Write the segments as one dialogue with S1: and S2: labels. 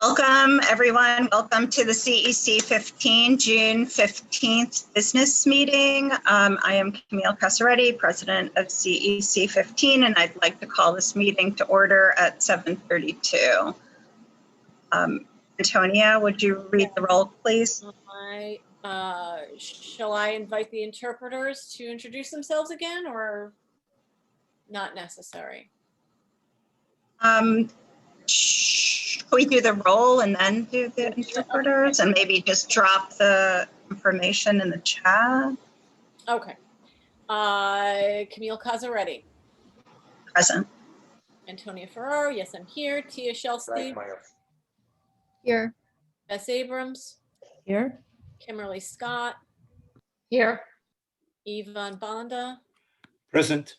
S1: Welcome, everyone. Welcome to the CEC 15, June 15th business meeting. I am Camille Casaretti, president of CEC 15, and I'd like to call this meeting to order at 7:32. Antonia, would you read the roll, please?
S2: Shall I invite the interpreters to introduce themselves again, or not necessary?
S1: Should we do the roll and then do the interpreters, and maybe just drop the information in the chat?
S2: Okay. Camille Casaretti.
S1: Present.
S2: Antonia Ferraro, yes, I'm here. Tia Shelsky.
S3: Here.
S2: Bess Abrams.
S3: Here.
S2: Kimberly Scott.
S3: Here.
S2: Yvonne Bonda.
S4: Present.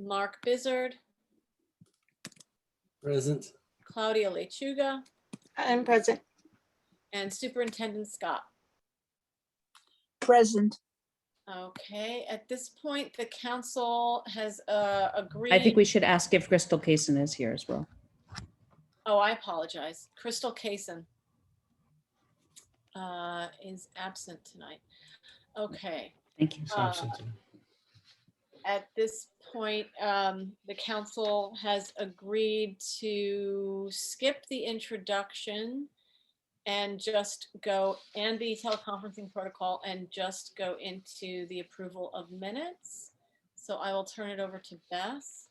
S2: Mark Bizzard.
S4: Present.
S2: Claudia Lechuga.
S3: I'm present.
S2: And Superintendent Scott.
S3: Present.
S2: Okay, at this point, the council has agreed.
S5: I think we should ask if Crystal Kaysen is here as well.
S2: Oh, I apologize. Crystal Kaysen is absent tonight. Okay.
S5: Thank you.
S2: At this point, the council has agreed to skip the introduction and just go, and the teleconferencing protocol, and just go into the approval of minutes. So I will turn it over to Bess.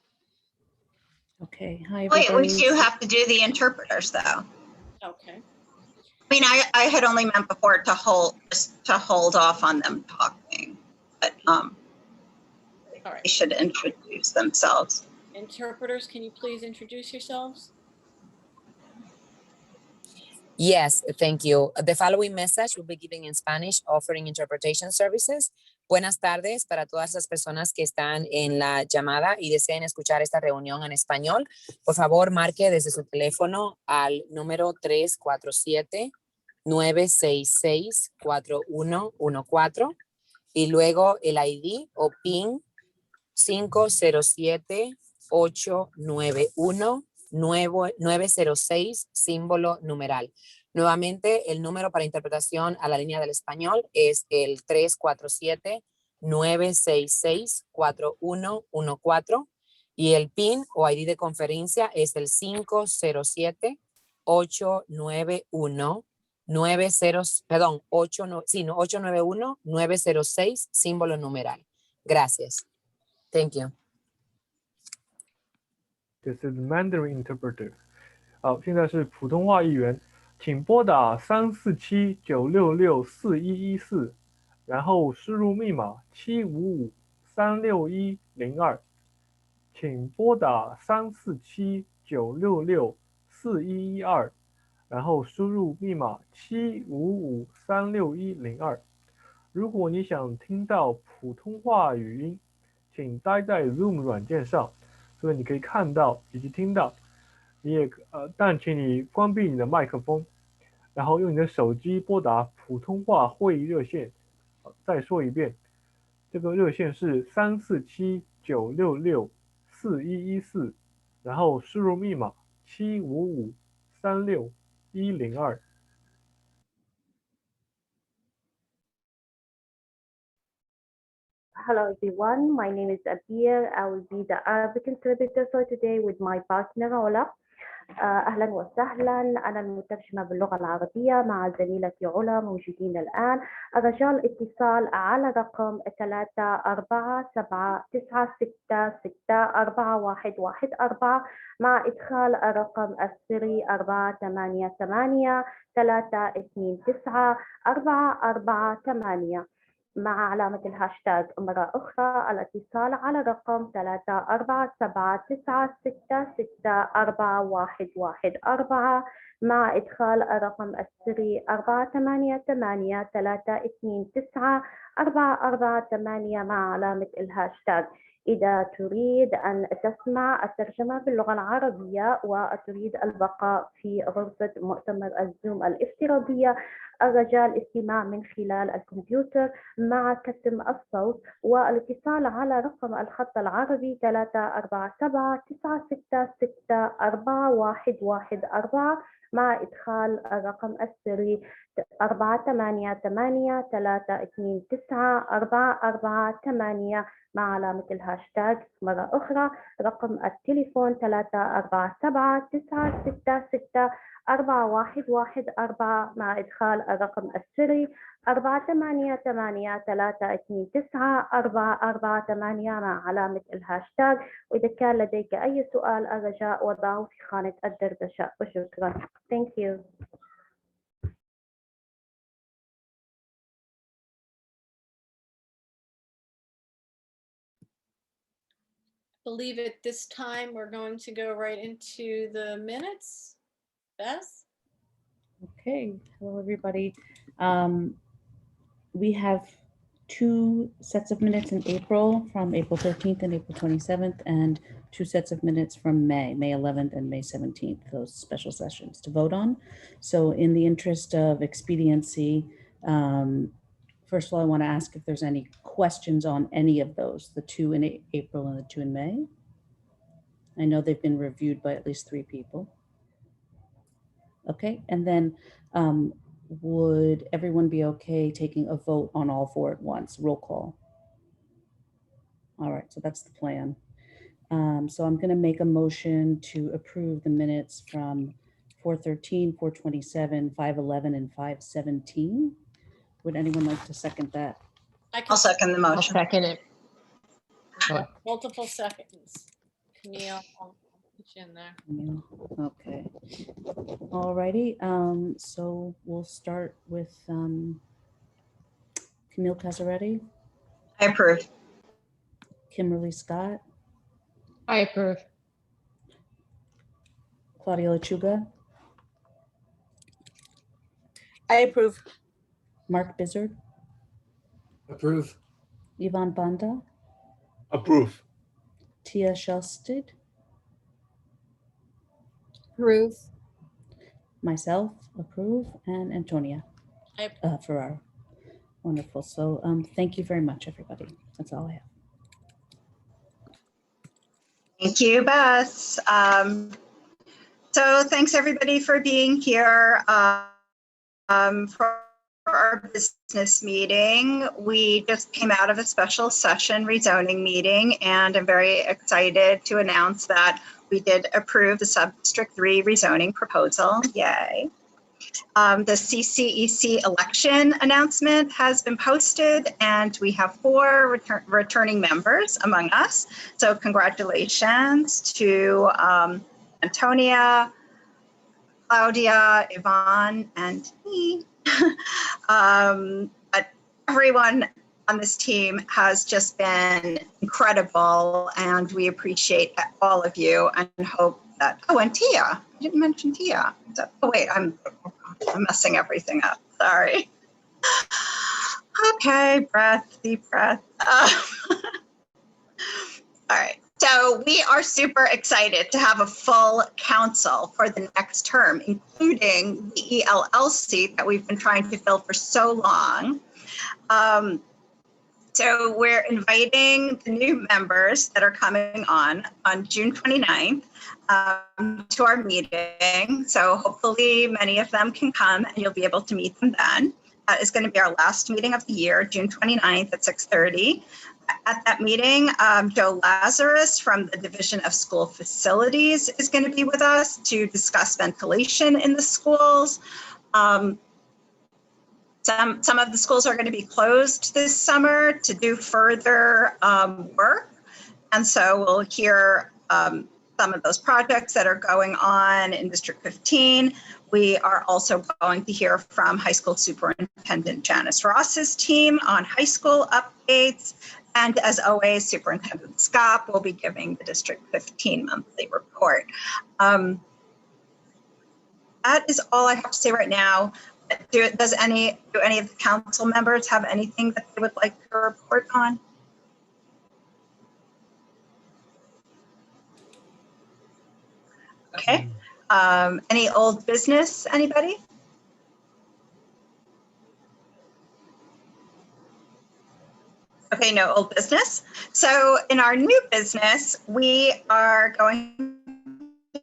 S5: Okay. Hi,
S1: Wait, we
S5: everybody.
S1: do have to do the interpreters, though.
S2: Okay.
S1: I mean, I had only meant before to hold off on them talking, but
S2: All right.
S1: they should introduce themselves.
S2: Interpreters, can you please introduce yourselves?
S6: Yes, thank you. The following message will be given in Spanish, offering interpretation services. Buenas tardes para todas las personas que están en la llamada y deseen escuchar esta reunión en español. Por favor, marque desde su teléfono al número 347-966-4114 y luego el ID o PIN 507-891-906, símbolo numeral. Nuevamente, el número para interpretación a la línea del español es el 347-966-4114 y el PIN o ID de conferencia es el 891-906, símbolo numeral. Gracias. Thank you.
S7: This is Mandarin interpreter. 好，现在是普通话译员，请拨打347-966-4114，然后输入密码755-36102。请拨打347-966-4112，然后输入密码755-36102。如果你想听到普通话语音，请待在 Zoom 软件上，所以你可以看到以及听到。你也但请你关闭你的麦克风，然后用你的手机拨打普通话会议热线。再说一遍，这个热线是347-966-4114，然后输入密码755-36102。
S8: Hello everyone, my name is Abir. I will be the Arabic interpreter for today with my partner Ola. أهلا وسهلا، أنا المترجمة باللغة العربية مع زميلتي علا موجودين الآن. رجاء الاتصال على رقم 347-966-4114 مع إدخال الرقم السري 488-329-448 مع علامة الهاشتاج. مرة أخرى الاتصال على الرقم 347-966-4114 مع إدخال الرقم السري 488-329-448 مع علامة الهاشتاج. إذا تريد أن تسمع الترجمة باللغة العربية وتريد البقاء في غرفة مؤتمر الزوم الافتراضية، الرجاء الاستماع من خلال الكمبيوتر مع كتم الصوت والاتصال على رقم الخط العربي 347-966-4114 مع إدخال الرقم السري 488-329-448 مع علامة الهاشتاج. مرة أخرى رقم التليفون 347-966-4114 مع إدخال الرقم السري 488-329-448 مع علامة الهاشتاج. وإذا كان لديك أي سؤال الرجاء وضعه في خانة الدردشة. وشكرا. Thank you.
S2: Believe at this time, we're going to go right into the minutes. Beth?
S5: Okay, hello, everybody. We have 2 sets of minutes in April, from April 13th and April 27th, and 2 sets of minutes from May 11th and May 17th, those special sessions to vote on. So in the interest of expediency, first of all, I want to ask if there's any questions on any of those, the 2 in April and the 2 in May. I know they've been reviewed by at least 3 people. Okay, and then would everyone be okay taking a vote on all 4 at once? Roll call. All right, so that's the plan. So I'm going to make a motion to approve the minutes from 4:13, 4:27, 5:11, and 5:17. Would anyone like to second that?
S2: I can
S1: I'll second the
S3: I'll
S1: motion.
S3: second it.
S2: multiple seconds. Camille, I'll put you in there.
S5: Yeah, okay. All righty, so we'll start with Camille Casaretti,
S1: I approve.
S5: Kimberly Scott,
S3: I approve.
S5: Claudia Lechuga,
S3: I approve.
S5: Mark Bizzard,
S4: Approve.
S5: Yvonne Banda,
S4: Approve.
S5: Tia Shelsted,
S3: Approve.
S5: myself, approve, and Antonia
S2: I
S5: Ferraro. Wonderful. So thank you very much, everybody. That's all I have.
S1: Thank you, Beth. So thanks everybody for being here for our business meeting. We just came out of a special session rezoning meeting, and I'm very excited to announce that we did approve the Sub-District 3 rezoning proposal. Yay. The CCEC election announcement has been posted, and we have 4 returning members among us. So congratulations to Antonia, Claudia, Yvonne, and me. But everyone on this team has just been incredible, and we appreciate all of you and hope that, oh, and Tia, I didn't mention Tia. Oh wait, I'm messing everything up, sorry. Okay, deep breath. All right, so we are super excited to have a full council for the next term, including the ELL seat that we've been trying to fill for so long. So we're inviting the new members that are coming on June 29th to our meeting. So hopefully many of them can come and you'll be able to meet them then. That is going to be our last meeting of the year, June 29th at 6:30. At that meeting, Joe Lazarus from the Division of School Facilities is going to be with us to discuss ventilation in the schools. Some of the schools are going to be closed this summer to do further work. And so we'll hear some of those projects that are going on in District 15. We are also going to hear from High School Superintendent Janice Ross's team on high school updates. And as always, Superintendent Scott will be giving the District 15 monthly report. That is all I have to say right now. Do any of the council members have anything that they would like to report on? Okay. Any old business, anybody? Okay, no old business. So in our new business, we are going to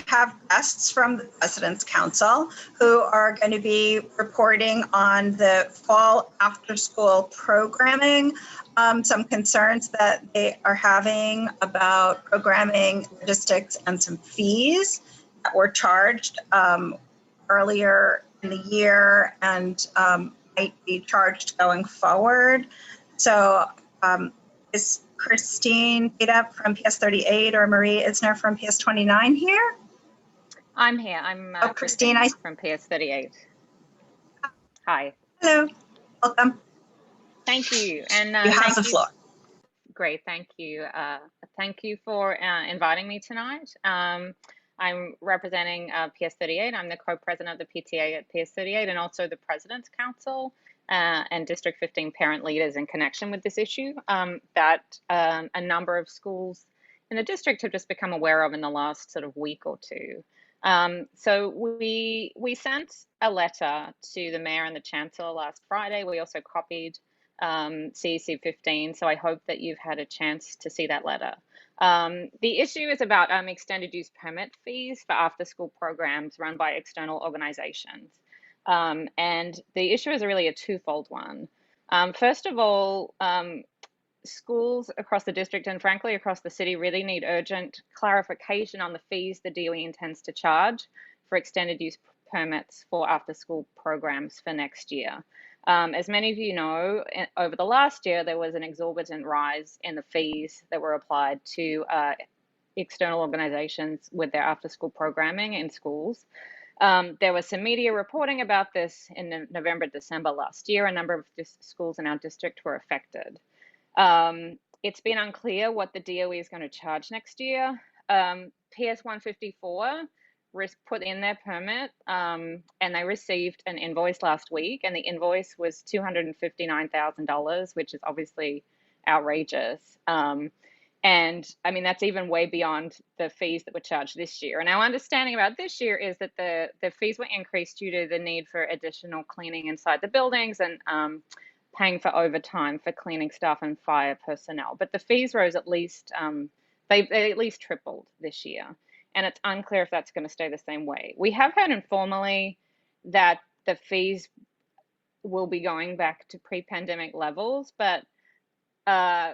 S1: have have guests from the President's Council who are going to be reporting on the fall after-school programming, some concerns that they are having about programming logistics and some fees that were charged earlier in the year and might be charged going forward. So is Christine Pita from PS38 or Marie Isner from PS29 here?
S9: I'm here. I'm
S1: Oh, Christine, I-
S9: from PS38. Hi.
S1: Hello, welcome.
S9: Thank you. And
S1: You have the floor.
S9: Great. Thank you. Thank you for inviting me tonight. I'm representing PS38. I'm the co-president of the PTA at PS38 and also the President's Council and District 15 parent leaders in connection with this issue that a number of schools in the district have just become aware of in the last sort of week or two. So we sent a letter to the mayor and the chancellor last Friday. We also copied CEC 15, so I hope that you've had a chance to see that letter. The issue is about extended use permit fees for after school programs run by external organizations. And the issue is really a twofold one. First of all, schools across the district and frankly across the city really need urgent clarification on the fees the DOE intends to charge for extended use permits for after school programs for next year. As many of you know, over the last year, there was an exorbitant rise in the fees that were applied to external organizations with their after school programming in schools. There was some media reporting about this in November, December last year. A number of schools in our district were affected. It's been unclear what the DOE is going to charge next year. PS 154 put in their permit and they received an invoice last week, and the invoice was $259,000, which is obviously outrageous. And I mean, that's even way beyond the fees that were charged this year. And our understanding about this year is that the fees were increased due to the need for additional cleaning inside the buildings and paying for overtime for cleaning staff and fire personnel. But the fees rose at least, they at least tripled this year. And it's unclear if that's going to stay the same way. We have heard informally that the fees will be going back to pre-pandemic levels, but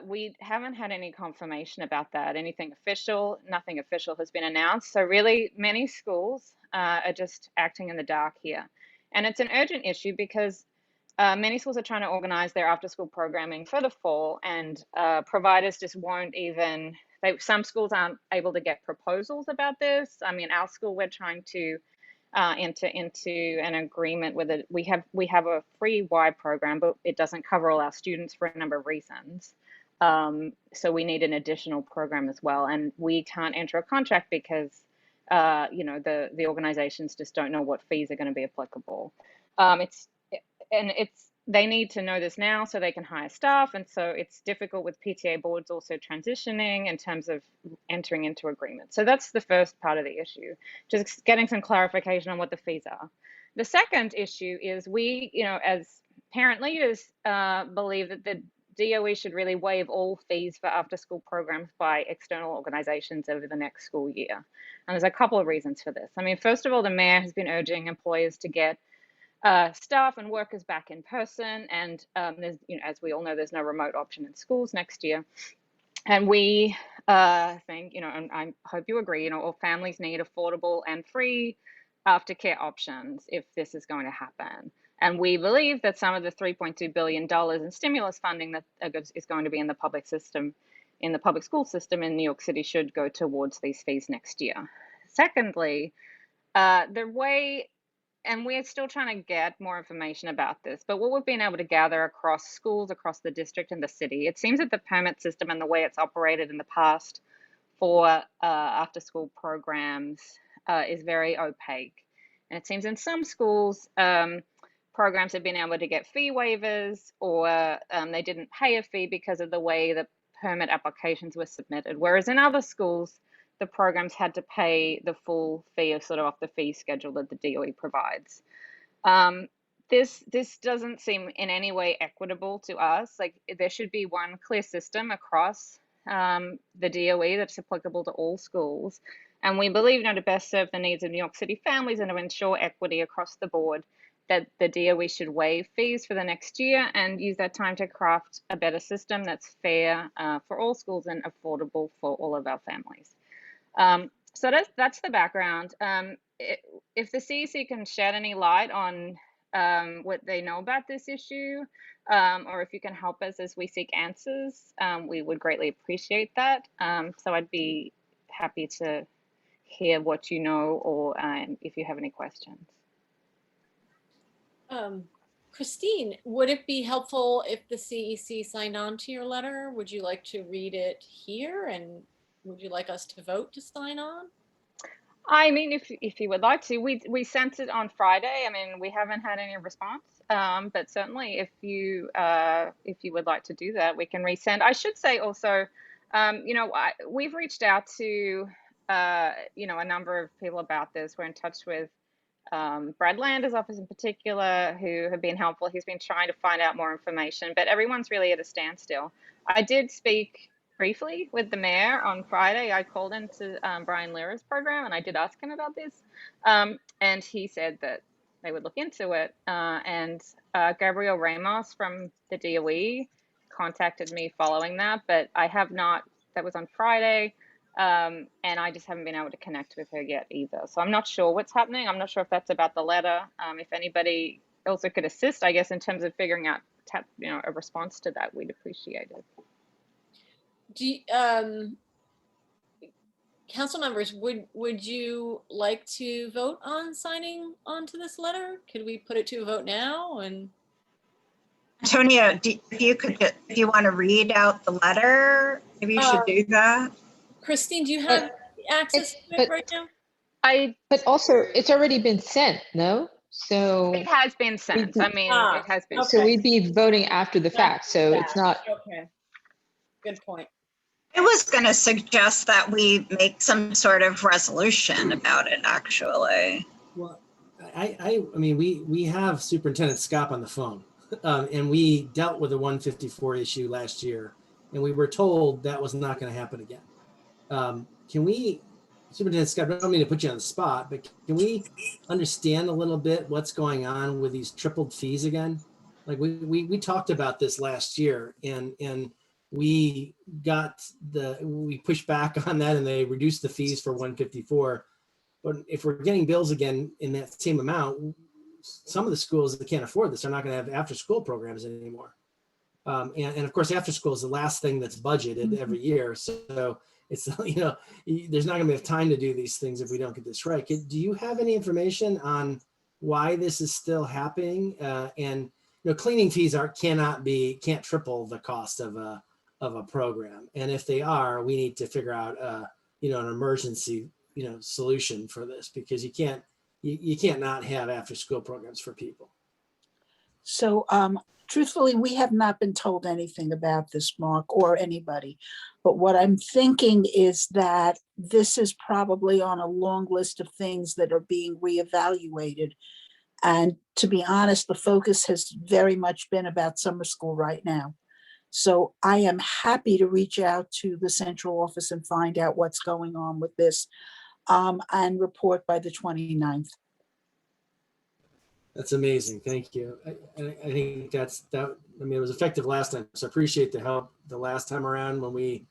S9: we haven't had any confirmation about that. Anything official, nothing official has been announced. So really many schools are just acting in the dark here. And it's an urgent issue because many schools are trying to organize their after school programming for the fall, and providers just won't even, some schools aren't able to get proposals about this. I mean, our school, we're trying to enter into an agreement with it. We have a free Y program, but it doesn't cover all our students for a number of reasons. So we need an additional program as well, and we can't enter a contract because you know, the organizations just don't know what fees are going to be applicable. They need to know this now so they can hire staff, and so it's difficult with PTA boards also transitioning in terms of entering into agreements. So that's the first part of the issue, just getting some clarification on what the fees are. The second issue is we, you know, as parent leaders, believe that the DOE should really waive all fees for after school programs by external organizations over the next school year. And there's a couple of reasons for this. I mean, first of all, the mayor has been urging employers to get staff and workers back in person, and there's, you know, as we all know, there's no remote option in schools next year. And we think, you know, and I hope you agree, you know, all families need affordable and free aftercare options if this is going to happen. And we believe that some of the $3.2 billion in stimulus funding that is going to be in the public system, in the public school system in New York City, should go towards these fees next year. Secondly, the way, and we're still trying to get more information about this, but what we've been able to gather across schools, across the district and the city, it seems that the permit system and the way it's operated in the past for after school programs is very opaque. And it seems in some schools, programs have been able to get fee waivers, or they didn't pay a fee because of the way the permit applications were submitted. Whereas in other schools, the programs had to pay the full fee of sort of off the fee schedule that the DOE provides. This doesn't seem in any way equitable to us. Like, there should be one clear system across the DOE that's applicable to all schools. And we believe, to best serve the needs of New York City families and to ensure equity across the board, that the DOE should waive fees for the next year and use that time to craft a better system that's fair for all schools and affordable for all of our families. So that's the background. If the CEC can shed any light on what they know about this issue, or if you can help us as we seek answers, we would greatly appreciate that. So I'd be happy to hear what you know, or if you have any questions.
S2: Christine, would it be helpful if the CEC signed on to your letter? Would you like to read it here, and would you like us to vote to sign on?
S9: I mean, if you would like to, we sent it on Friday. I mean, we haven't had any response, but certainly if you would like to do that, we can resend. I should say also, we've reached out to a number of people about this. We're in touch with Brad Lander's office in particular, who have been helpful. He's been trying to find out more information, but everyone's really at a standstill. I did speak briefly with the mayor on Friday. I called into Brian Lira's program and I did ask him about this. And he said that they would look into it. And Gabriel Ramos from the DOE contacted me following that, but I have not. That was on Friday. And I just haven't been able to connect with her yet either. So I'm not sure what's happening. I'm not sure if that's about the letter. If anybody also could assist, I guess, in terms of figuring out, a response to that, we'd appreciate it.
S2: Council members, would you like to vote on signing onto this letter? Could we put it to a vote now? And
S1: Antonio, if you want to read out the letter, maybe you should do that.
S2: Christine, do you have access to it right now?
S3: But also, it's already been sent, no? So
S9: it has been sent. I mean, it has been.
S3: Okay. So we'd be voting after the fact. So it's not.
S2: Okay. Good point.
S1: I was going to suggest that we make some sort of resolution about it, actually.
S4: Well, I mean, we have Superintendent Scott on the phone, and we dealt with the 154 issue last year, and we were told that was not going to happen again. Can we, Superintendent Scott, I don't mean to put you on the spot, but can we understand a little bit what's going on with these tripled fees again? Like we talked about this last year, and we pushed back on that, and they reduced the fees for 154. But if we're getting bills again in that same amount, some of the schools that can't afford this are not going to have after school programs anymore. And of course, after school is the last thing that's budgeted every year. So it's, there's not going to be enough time to do these things if we don't get this right. Do you have any information on why this is still happening? And cleaning fees can't triple the cost of a program. And if they are, we need to figure out an emergency solution for this, because you can't not have after school programs for people.
S10: So truthfully, we have not been told anything about this, Mark, or anybody. But what I'm thinking is that this is probably on a long list of things that are being reevaluated. And to be honest, the focus has very much been about summer school right now. So I am happy to reach out to the central office and find out what's going on with this and report by the 29th.
S4: That's amazing. Thank you. I think that. I mean, it was effective last time, so I appreciate the help the last time around when we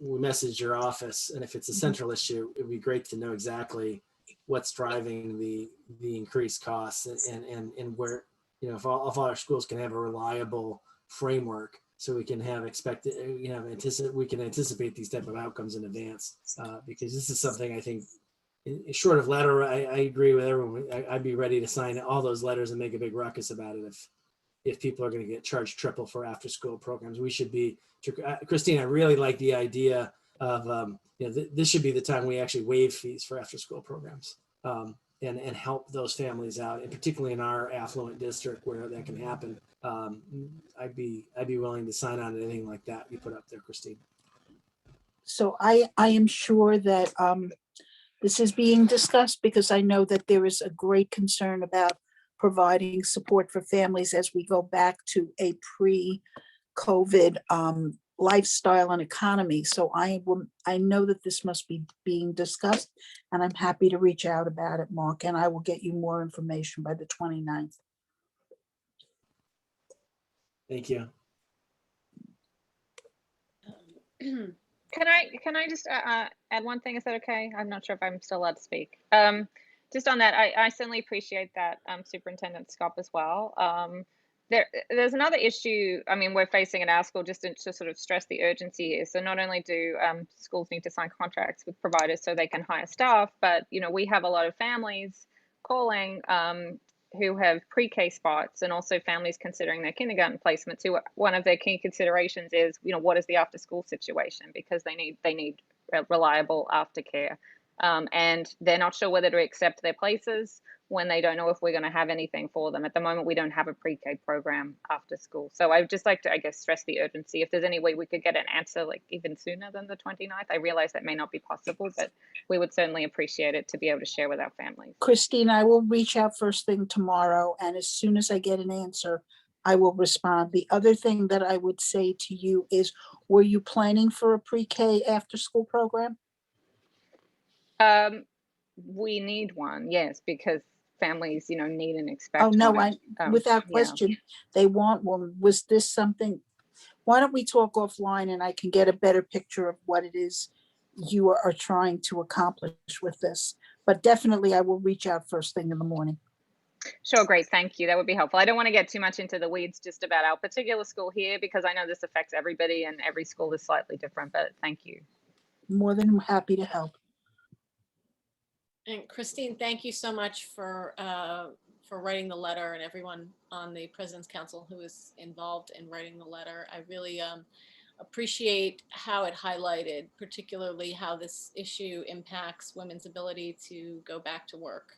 S4: messaged your office. And if it's a central issue, it'd be great to know exactly what's driving the increased costs and where, if all our schools can have a reliable framework, so we can have we can anticipate these type of outcomes in advance, because this is something I think, short of letter, I agree with everyone. I'd be ready to sign all those letters and make a big ruckus about it if people are going to get charged triple for after school programs. We should be, Christine, I really like the idea of, this should be the time we actually waive fees for after school programs and help those families out, and particularly in our affluent district where that can happen. I'd be willing to sign on to anything like that you put up there, Christine.
S10: So I am sure that this is being discussed, because I know that there is a great concern about providing support for families as we go back to a pre-COVID lifestyle and economy. So I know that this must be being discussed, and I'm happy to reach out about it, Mark, and I will get you more information by the 29th.
S4: Thank you.
S9: Can I just add one thing? Is that okay? I'm not sure if I'm still allowed to speak. Just on that, I certainly appreciate that, Superintendent Scott, as well. There's another issue, I mean, we're facing at our school, just to sort of stress the urgency here. So not only do schools need to sign contracts with providers so they can hire staff, but, you know, we have a lot of families calling who have pre-K spots, and also families considering their kindergarten placements, who one of their key considerations is, you know, what is the after school situation, because they need reliable aftercare. And they're not sure whether to accept their places when they don't know if we're going to have anything for them. At the moment, we don't have a pre-K program after school. So I'd just like to, I guess, stress the urgency. If there's any way we could get an answer like even sooner than the 29th, I realize that may not be possible, but we would certainly appreciate it to be able to share with our families.
S10: Christine, I will reach out first thing tomorrow, and as soon as I get an answer, I will respond. The other thing that I would say to you is, were you planning for a pre-K after school program?
S9: We need one, yes, because families, you know, need and expect
S10: Oh, no,
S9: one.
S10: without
S9: Yeah.
S10: question, they want one. Was this something? Why don't we talk offline and I can get a better picture of what it is you are trying to accomplish with this? But definitely I will reach out first thing in the morning.
S9: Sure, great, thank you. That would be helpful. I don't want to get too much into the weeds just about our particular school here, because I know this affects everybody and every school is slightly different, but thank you.
S10: More than happy to help.
S2: And Christine, thank you so much for writing the letter, and everyone on the President's Council who is involved in writing the letter. I really appreciate how it highlighted, particularly how this issue impacts women's ability to go back to work.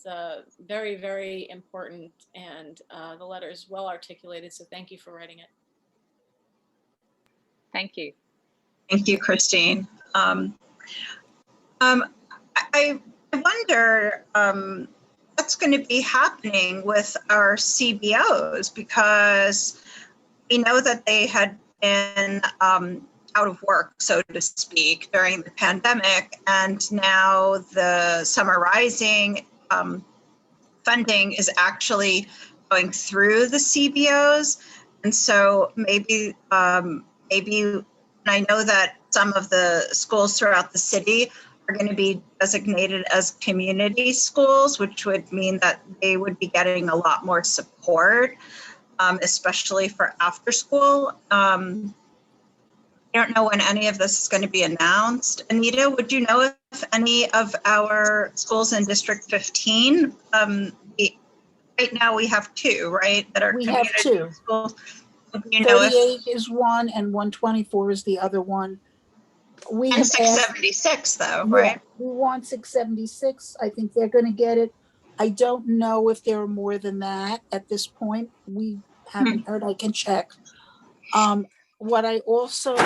S2: It's very, very important, and the letter is well articulated, so thank you for writing it.
S9: Thank you.
S1: Thank you, Christine. I wonder what's going to be happening with our CBOs, because we know that they had been out of work, so to speak, during the pandemic, and now the Summer Rising funding is actually going through the CBOs. And so maybe, and I know that some of the schools throughout the city are going to be designated as community schools, which would mean that they would be getting a lot more support, especially for after school. I don't know when any of this is going to be announced. Anita, would you know if any of our schools in District 15, right now we have two, right, that are
S10: We have
S1: community
S10: two.
S1: schools? Do you know if
S10: 38 is one and 124 is the other one. We
S1: and
S10: have asked,
S1: 676 though,
S10: yeah,
S1: right?
S10: we want 676. I think they're going to get it. I don't know if there are more than that at this point. We haven't heard. I can check. What I also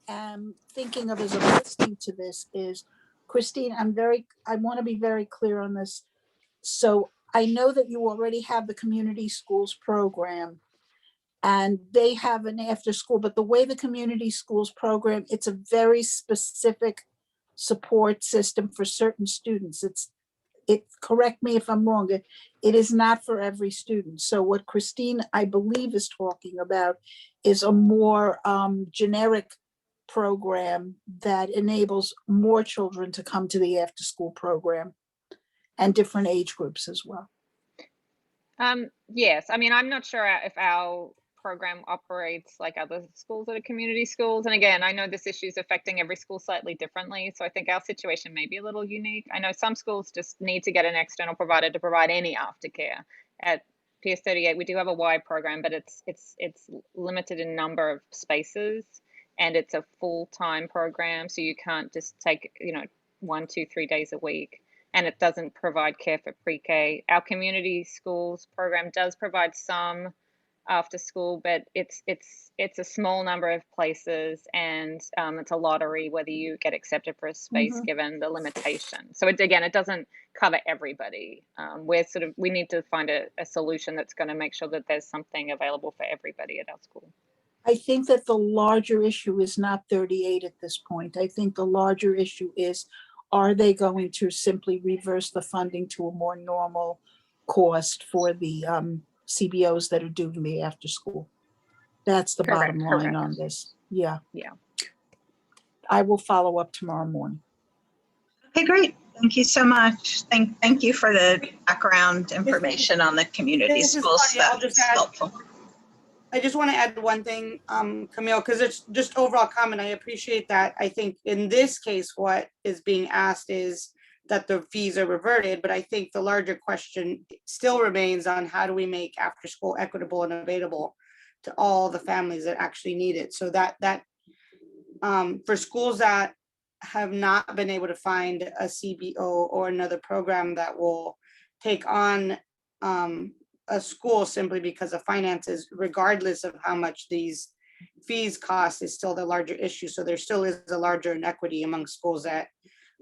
S10: am thinking of as I'm listening to this is, Christine, I want to be very clear on this. So I know that you already have the community schools program, and they have an after school, but the way the community schools program, it's a very specific support system for certain students. Correct me if I'm wrong, it is not for every student. So what Christine, I believe, is talking about is a more generic program that enables more children to come to the after school program, and different age groups as well.
S9: Yes, I mean, I'm not sure if our program operates like other schools that are community schools. And again, I know this issue is affecting every school slightly differently. So I think our situation may be a little unique. I know some schools just need to get an external provider to provide any aftercare. At PS38, we do have a Y program, but it's limited in number of spaces, and it's a full-time program. So you can't just take, 1, 2, 3 days a week. And it doesn't provide care for pre-K. Our community schools program does provide some after school, but it's a small number of places, and it's a lottery whether you get accepted for a space given the limitation. So it doesn't cover everybody. We need to find a solution that's going to make sure that there's something available for everybody at our school.
S10: I think that the larger issue is not 38 at this point. I think the larger issue is, are they going to simply reverse the funding to a more normal cost for the CBOs that are doing the after school? That's the bottom
S9: Correct,
S10: line
S9: correct.
S10: on this. Yeah.
S9: Yeah.
S10: I will follow up tomorrow morning.
S1: Okay, great. Thank you so much. Thank you for the background information on the community
S11: This is
S1: schools.
S11: Claudia. I'll just
S1: That's
S11: add-
S1: helpful.
S11: I just want to add one thing, Camille, because it's just overall comment. I appreciate that. I think in this case, what is being asked is that the fees are reverted, but I think the larger question still remains on how do we make after school equitable and available to all the families that actually need it. So that for schools that have not been able to find a CBO or another program that will take on a school simply because of finances, regardless of how much these fees cost, is still the larger issue. So there still is a larger inequity among schools that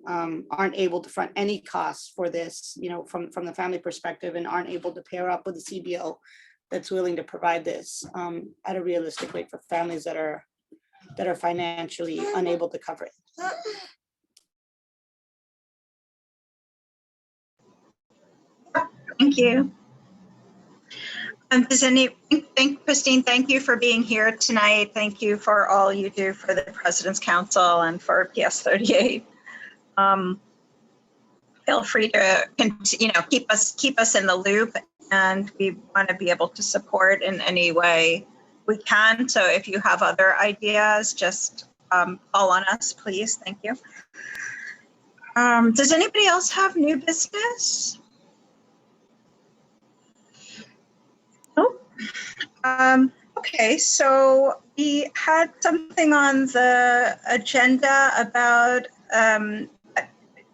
S11: aren't able to front any costs for this, from the family perspective, and aren't able to pair up with a CBO that's willing to provide this at a realistic rate for families that are financially unable to cover it.
S1: Thank you. Christine, thank you for being here tonight. Thank you for all you do for the President's Council and for PS 38. Feel free to, keep us in the loop, and we want to be able to support in any way we can. So if you have other ideas, just call on us, please. Thank you. Does anybody else have new business? Nope. Okay, so we had something on the agenda about it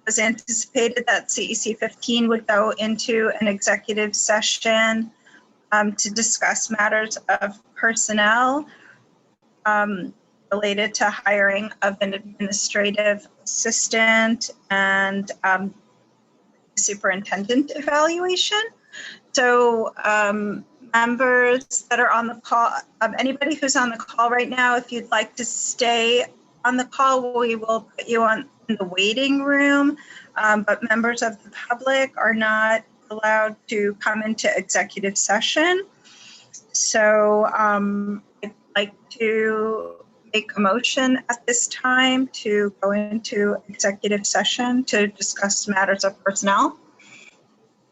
S1: was anticipated that CEC 15 would go into an executive session to discuss matters of personnel related to hiring of an administrative assistant and superintendent evaluation. So members that are on the call, anybody who's on the call right now, if you'd like to stay on the call, we will put you in the waiting room, but members of the public are not allowed to come into executive session. So I'd like to make a motion at this time to go into executive session to discuss matters of personnel.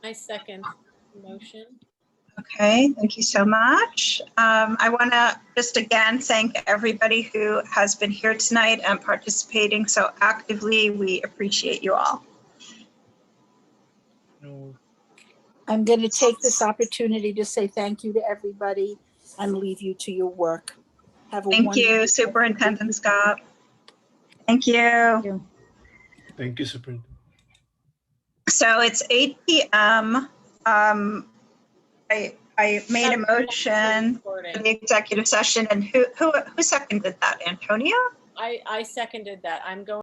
S2: I second the motion.
S1: Okay, thank you so much. I want to just again thank everybody who has been here tonight and participating so actively. We appreciate you all.
S10: I'm going to take this opportunity to say thank you to everybody and leave you to your work. Have a
S1: Thank
S10: wonderful
S1: you, Superintendent Scott. Thank you.
S12: Thank you, Superintendent.
S1: So it's 8 p.m. I made a motion for the executive session, and who seconded that? Antonio?
S2: I seconded that. I'm going